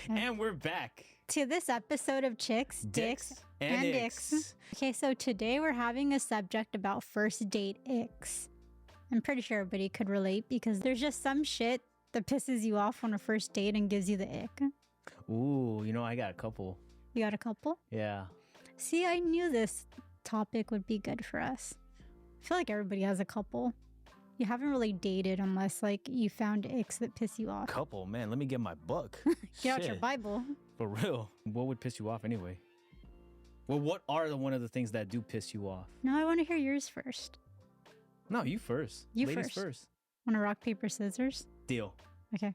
And we're back to this episode of Chicks, Dicks, and Icks. Okay, so today we're having a subject about first date icks. I'm pretty sure everybody could relate because there's just some shit that pisses you off on a first date and gives you the ick. Ooh, I got a couple. You got a couple? Yeah. See, I knew this topic would be good for us. I feel like everybody has a couple. You haven't really dated unless you found icks that piss you off. Couple? Man, let me get my book. Get out your Bible. For real. What would piss you off anyway? Well, what are one of the things that do piss you off? No, I want to hear yours first. No, you first. You Ladies first. Want to rock, paper, scissors? Deal. Okay.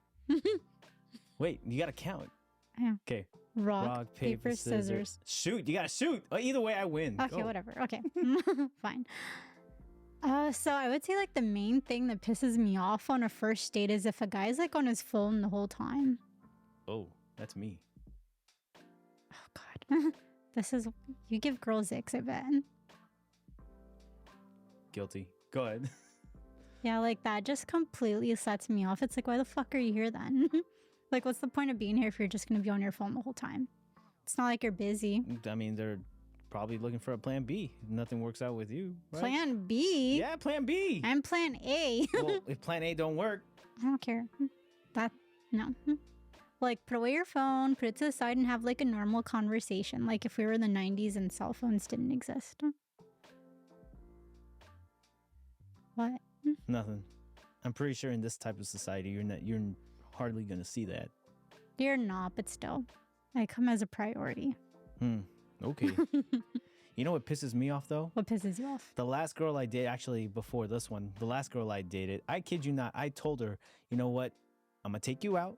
Wait, you got to count. Yeah. Okay. Rock, paper, scissors. Shoot. You got to shoot. Either way, I win. Okay, Go. whatever. Okay. Fine. So I would say the main thing that pisses me off on a first date is if a guy's on his phone the whole time. Oh, that's me. Oh God. You give girls icks, I bet. Guilty. Go ahead. Yeah, that just completely sets me off. It's why the fuck are you here then? What's the point of being here if you're just going to be on your phone the whole time? It's not like you're busy. I mean, they're probably looking for a plan B if nothing works out with you, right? Plan B? Yeah, plan B. I'm plan A. Well, if plan A don't work. I don't care. No. Put away your phone, put it to the side and have a normal conversation. If we were in the 90s and cell phones didn't exist. What? Nothing. I'm pretty sure in this type of society, you're hardly going to see that. You're not, but still. I come as a priority. Okay. You know what pisses me off, though? What pisses you off? The last girl I dated, actually, before this one, the last girl I dated, I kid you not, I told her, you know what? I'm going to take you out.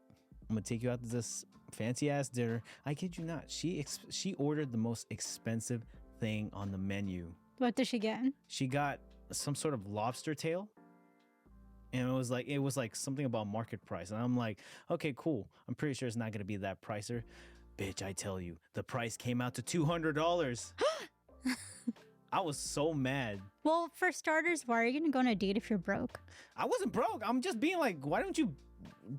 I'm going to take you out to this fancy-ass dinner. I kid you not. She ordered the most expensive thing on the menu. What did she get? She got some sort of lobster tail. And it was something about market price. And I'm like, okay, cool. I'm pretty sure it's not going to be that pricer. Bitch, I tell you, the price came out to $200. I was so mad. Well, for starters, why are you going to go on a date if you're broke? I wasn't broke. I'm just being why don't you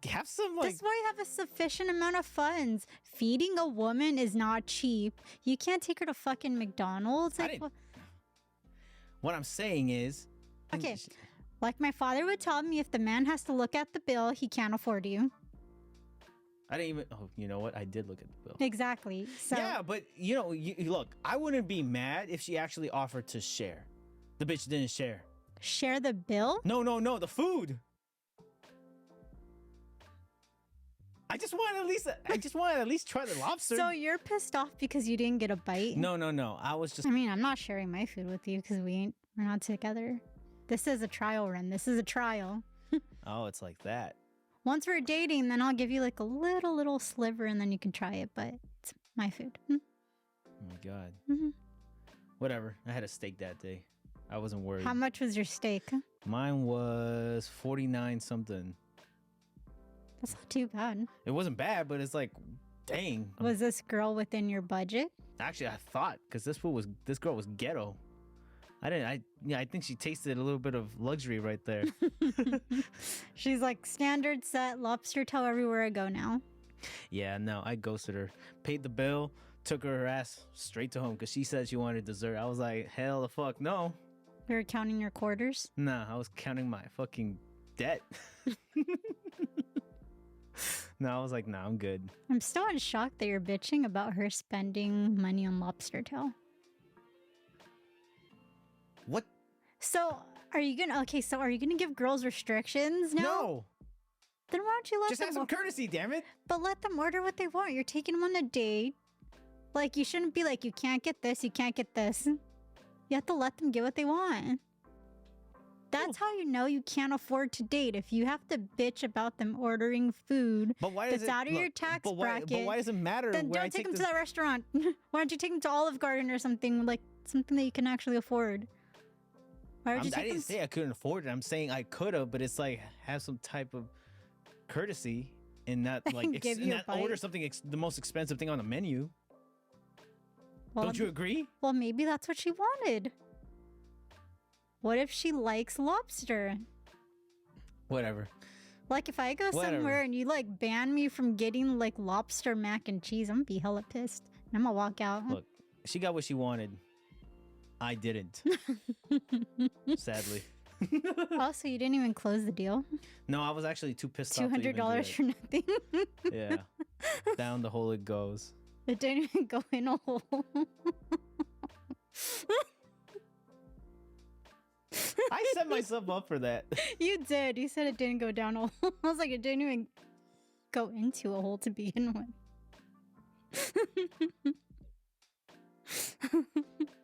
have some That's why you have a sufficient amount of funds. Feeding a woman is not cheap. You can't take her to fucking McDonald's. What I'm saying is... Okay. My father would tell me, if the man has to look at the bill, he can't afford you. I didn't even... Oh, you know what? I did look at the bill. Exactly. So, yeah, but, look, I wouldn't be mad if she actually offered to share. The bitch didn't share. Share the bill? No, the food. I just want to at least try the lobster. So you're pissed off because you didn't get a bite? No. I was just... I'm not sharing my food with you because we're not together. This is a trial run. This is a trial. Oh, it's like that. Once we're dating, then I'll give you a little sliver and then you can try it, but it's my food. Oh my God. Mm-hmm. Whatever. I had a steak that day. I wasn't worried. How much was your steak? Mine was 49 something. That's not too bad. It wasn't bad, but it's dang. Was this girl within your budget? Actually, I thought, because this girl was ghetto. I think she tasted a little bit of luxury right there. She's standard set lobster tail everywhere I go now. Yeah, no, I ghosted her. Paid the bill, took her ass straight to home because she said she wanted dessert. I was like, hell the fuck no. You were counting your quarters? Nah, I was counting my fucking debt. No, I was like, nah, I'm good. I'm still in shock that you're bitching about her spending money on lobster tail. What? So, are you gonna give girls restrictions now? No. Then why don't you let Just them... have some courtesy, damn it. But let them order what they want. You're taking them on a date. You shouldn't be you can't get this, you can't get this. You have to let them get what they want. That's how you know you can't afford to date. If you have to bitch about them ordering food that's out of your tax bracket. But why does it matter? Then don't take them to that restaurant. Why don't you take them to Olive Garden or something, something that you can actually afford? I didn't say I couldn't afford it. I'm saying I could have, but it's have some type of courtesy and not order something the most expensive thing on the menu. Well, don't you agree? Well, maybe that's what she wanted. What if she likes lobster? Whatever. Like if I go Whatever. somewhere and you like ban me from getting like lobster mac and cheese, I'm gonna be hella pissed. And I'm gonna walk out. Look, she got what she wanted. I didn't, sadly. Also, you didn't even close the deal. No, I was actually too pissed off. $200 for nothing. Yeah. Down the hole it goes. It didn't even go in a hole. I set myself up for that. You did. You said it didn't go down a hole. I was like, it didn't even go into a hole to begin with.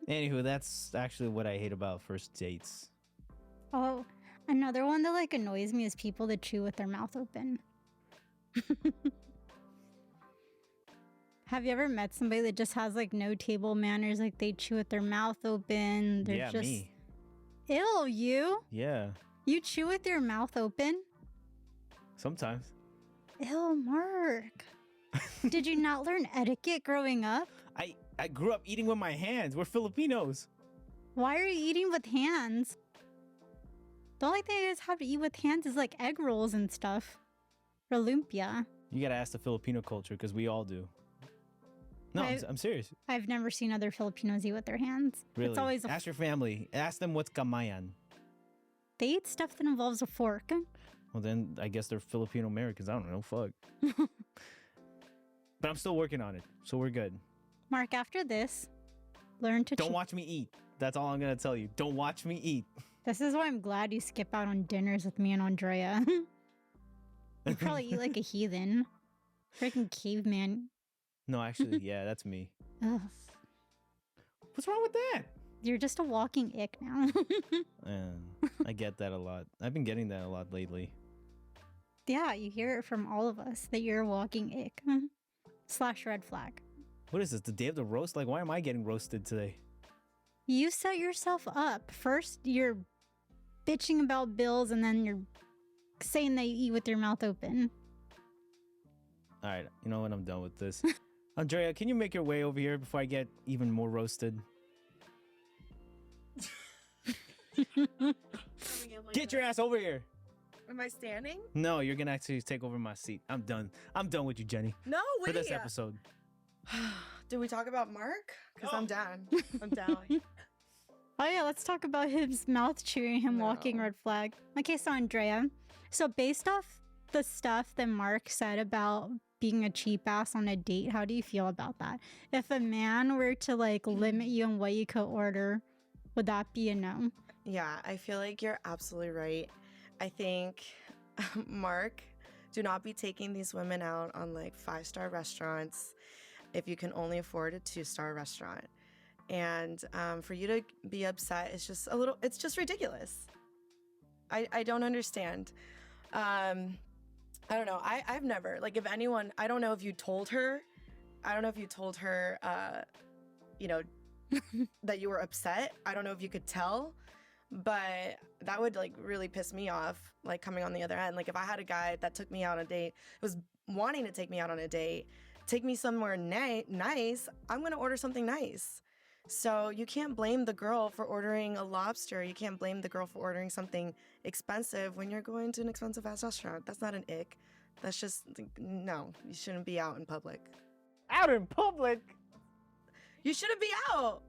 Anywho, that's actually what I hate about first dates. Oh, another one that like annoys me is people that chew with their mouth open. Have you ever met somebody that just has like no table manners? Like they chew with their mouth open. They're Yeah, just me. Ew, you? Yeah, You chew with your mouth open? sometimes. Ew, Mark. Did you not learn etiquette growing up? I grew up eating with my hands. We're Filipinos. Why are you eating with hands? The only thing you guys have to eat with hands is like egg rolls and stuff. Or lumpia. You gotta ask the Filipino culture because we all do. No, I'm serious. I've never seen other Filipinos eat with their hands. Really. It's always Ask your family. Ask them what's kamayan. they eat stuff that involves a fork. Well, then I guess they're Filipino Americans. I don't know. Fuck. But I'm still working on it, so we're good. Mark, after this, learn to Don't watch me eat. That's all I'm gonna tell you. Don't watch me eat. This is why I'm glad you skip out on dinners with me and Andrea. You probably eat like a heathen. Freaking caveman. No, actually, yeah, that's me. Ugh. What's wrong with that? You're just a walking ick now. I get that a lot. I've been getting that a lot lately. Yeah, you hear it from all of us that you're a walking ick. / red flag. What is this? The day of the roast? Like, why am I getting roasted today? You set yourself up. First, you're bitching about bills, and then you're saying that you eat with your mouth open. All right, you know what? I'm done with this. Andrea, can you make your way over here before I get even more roasted? Get your ass over here. Am I standing? No, you're gonna actually take over my seat. I'm done. I'm done with you, Jenny, No, for wait. this episode. Did we talk about Mark? Because I'm down. I'm down. Oh yeah, let's talk about his mouth chewing, him walking No. red flag. Okay, so Andrea, so based off the stuff that Mark said about being a cheap ass on a date, how do you feel about that? If a man were to like limit you on what you could order, would that be a no? Yeah, I feel like you're absolutely right. I think, Mark, do not be taking these women out on like 5-star restaurants if you can only afford a 2-star restaurant. And for you to be upset, it's just ridiculous. I don't understand. I don't know. I've never, like, if anyone, I don't know if you told her, you know, that you were upset. I don't know if you could tell, but that would like really piss me off, like coming on the other end. Like if I had a guy that took me out on a date, was wanting to take me out on a date, take me somewhere nice, I'm going to order something nice. So you can't blame the girl for ordering a lobster. You can't blame the girl for ordering something expensive when you're going to an expensive ass restaurant. That's not an ick. That's just, no, you shouldn't be out in public. Out in public? You shouldn't be out.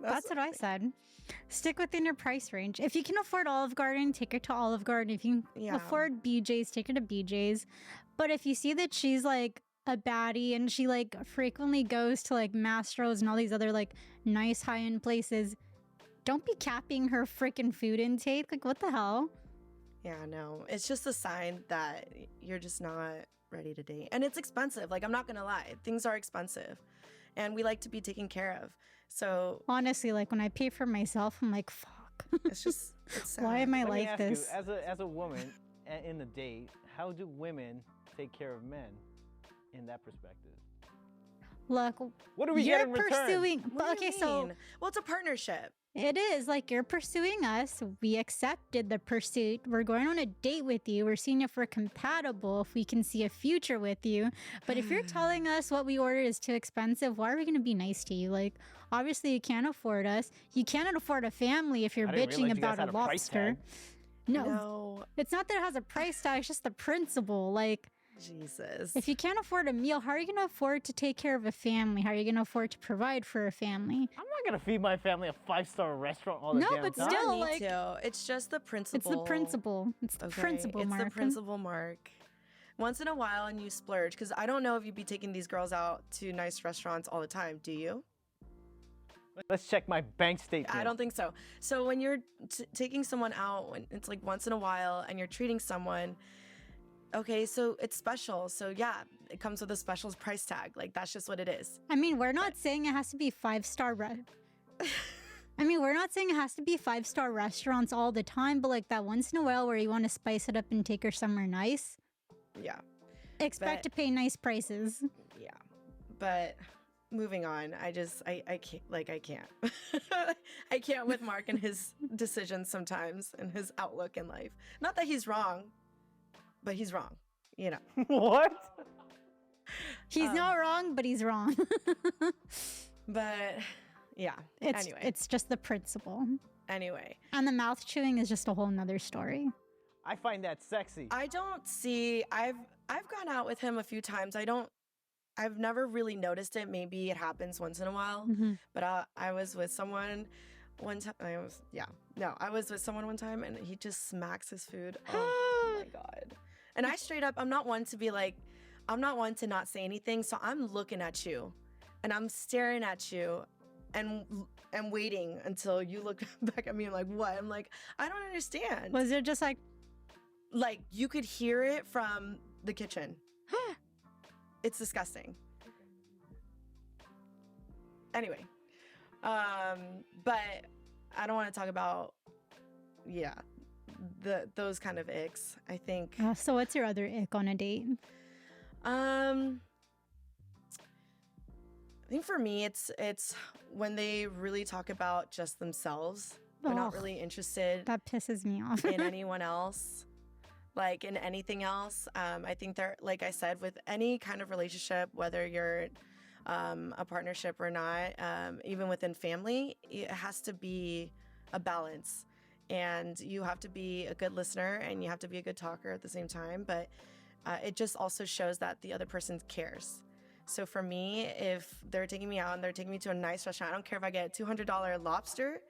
That's what I said. Stick within your price range. If you can afford Olive Garden, take her to Olive Garden. If you can Yeah. afford BJ's, take her to BJ's. But if you see that she's like a baddie and she like frequently goes to like Mastro's and all these other like nice high-end places, don't be capping her freaking food intake. Like, what the hell? Yeah, no. It's just a sign that you're just not ready to date. And it's expensive. Like, I'm not going to lie. Things are expensive. And we like to be taken care of. So Honestly, like when I pay for myself, I'm like, fuck. it's just, it's sad. Why am I Let me like ask this? you, as a woman in the date, how do women take care of men in that perspective? Look, What do we you're get in return? pursuing. What But do you okay, so mean? Well, it's a partnership. it is like you're pursuing us. We accepted the pursuit. We're going on a date with you. We're seeing if we're compatible, if we can see a future with you. But if you're telling us what we ordered is too expensive, why are we going to be nice to you? Like, obviously, you can't afford us. You cannot afford a family if you're I didn't bitching realize you guys about had a a price lobster. tag. No. It's not that it has a price tag, it's just the principle. Like, Jesus. if you can't afford a meal, how are you going to afford to take care of a family? How are you going to afford to provide for a family? I'm not gonna feed my family a 5-star restaurant all the No, damn but time. still, Me like, too. It's just the principle. it's the principle. It's the principle, It's Mark. the principle, Mark. Once in a while, and you splurge, because I don't know if you'd be taking these girls out to nice restaurants all the time. Do you? Let's check my bank statement. I don't think so. So when you're taking someone out, when it's like once in a while, and you're treating someone, okay, so it's special. So yeah, it comes with a special price tag. Like that's just what it is. I mean, we're not saying it has to be 5-star. I mean, we're not saying it has to be 5-star restaurants all the time, but like that once in a while where you want to spice it up and take her somewhere nice, Yeah, expect to pay nice prices. yeah. But moving on, I can't. Like I can't. I can't with Mark and his decisions sometimes and his outlook in life. Not that he's wrong, but he's wrong. You know. What? He's not wrong, but he's wrong. But yeah. Anyway. It's just the principle. Anyway. And the mouth chewing is just a whole nother story. I find that sexy. I don't see. I've gone out with him a few times. I've never really noticed it. Maybe it happens once in a while. Mhm. But I was with someone one time. I was with someone one time, and he just smacks his food. Oh my god! And I straight up, I'm not one to be like, I'm not one to not say anything. So I'm looking at you, and I'm staring at you, and waiting until you look back at me. I'm like, what? I'm like, I don't understand. Was it just like You could hear it from the kitchen. It's disgusting. Anyway, but I don't want to talk about, those kind of icks. I think. so what's your other ick on a date? I think for me, it's when they really talk about just themselves. They're not Ugh. really interested That pisses me off. in anyone else, like in anything else. I think they're, like I said, with any kind of relationship, whether you're a partnership or not, even within family, it has to be a balance. And you have to be a good listener and you have to be a good talker at the same time. But it just also shows that the other person cares. So for me, if they're taking me out and they're taking me to a nice restaurant, I don't care if I get a $200 lobster.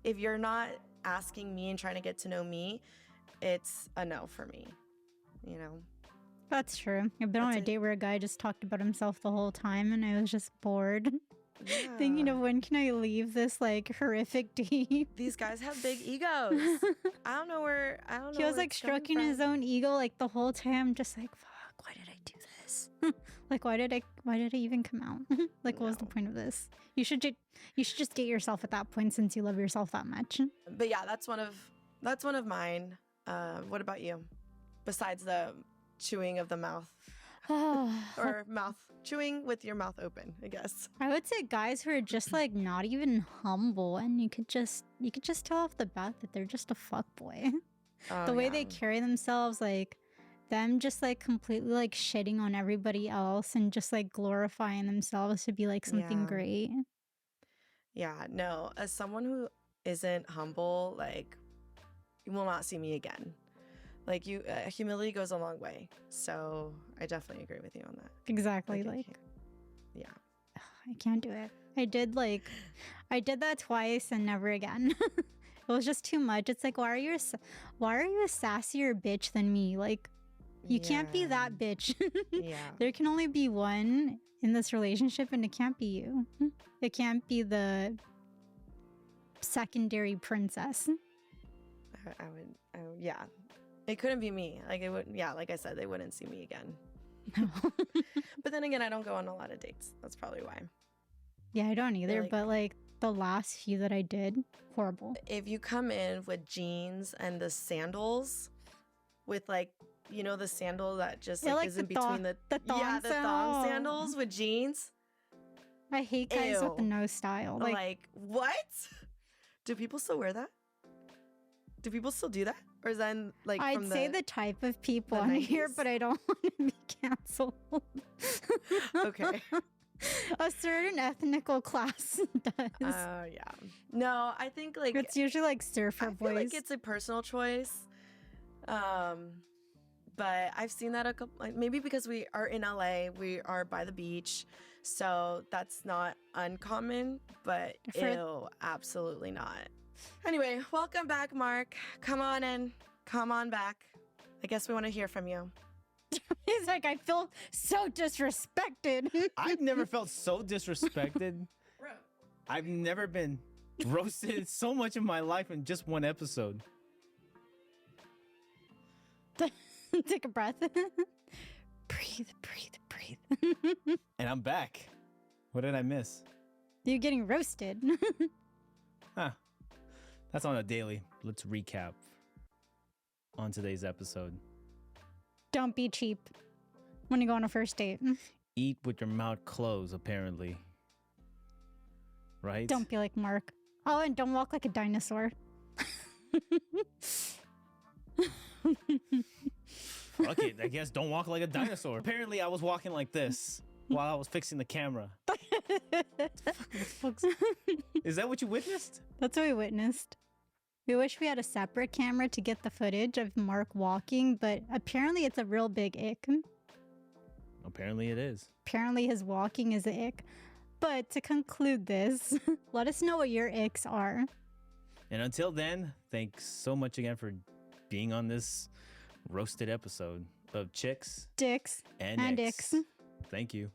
If you're not asking me and trying to get to know me, it's a no for me, you know? That's true. I've been on a date where a guy just talked about himself the whole time and I was just bored. Thinking of when can I leave this like horrific date. These guys have big egos. I don't know. He was like stroking his own ego like the whole time, just like, fuck, why did I do this? Like, why did I even come out? Like, what was the point of this? You should just date yourself at that point since you love yourself that much. But yeah, that's one of mine. What about you? Besides the chewing of the mouth. Or mouth chewing with your mouth open, I guess. I would say guys who are just like not even humble, and you could just tell off the bat that they're just a fuckboy. The way they carry themselves, like them just like completely like shitting on everybody else and just like glorifying themselves to be like something great. Yeah, no, as someone who isn't humble, like you will not see me again. Like humility goes a long way. So I definitely agree with you on that. Exactly. Yeah. I can't do it. I did that twice and never again. It was just too much. It's like, why are you a sassier bitch than me? Like, you can't be that bitch. Yeah. There can only be one in this relationship, and it can't be you. It can't be the secondary princess. I would, yeah. It couldn't be me. Like, it would, yeah, like I said, they wouldn't see me again. No. But then again, I don't go on a lot of dates. That's probably why. Yeah, I don't either. But like the last few that I did, horrible. If you come in with jeans and the sandals, with like, you know, the sandal that just like is in between the thong sandals with jeans. I hate guys with no style. Like what? Do people still wear that? Do people still do that? Or is that like I'd say the type of people on here, but I don't want to be canceled. Okay. A certain ethnical class does. Oh, yeah. No, I think like it's usually like surfer boys. I feel like it's a personal choice. But I've seen that a couple, like maybe because we are in LA, we are by the beach, so that's not uncommon. But ew, absolutely not. Anyway, welcome back, Mark. Come on in. Come on back. I guess we want to hear from you. He's like, I feel so disrespected. I've never felt so disrespected. I've never been roasted so much in my life in just one episode. Take a breath. Breathe, breathe, breathe. And I'm back. What did I miss? You're getting roasted. Huh. That's on a daily. Let's recap on today's episode. Don't be cheap when you go on a first date. Eat with your mouth closed, apparently. Right? Don't be like Mark. Oh, and don't walk like a dinosaur. Fuck it. I guess don't walk like a dinosaur. Apparently, I was walking like this while I was fixing the camera. Is that what you witnessed? That's what we witnessed. We wish we had a separate camera to get the footage of Mark walking, but apparently it's a real big ick. Apparently it is. Apparently his walking is a ick. But to conclude this, let us know what your icks are. And until then, thanks so much again for being on this roasted episode of Chicks Dicks and and Icks. icks. Thank you.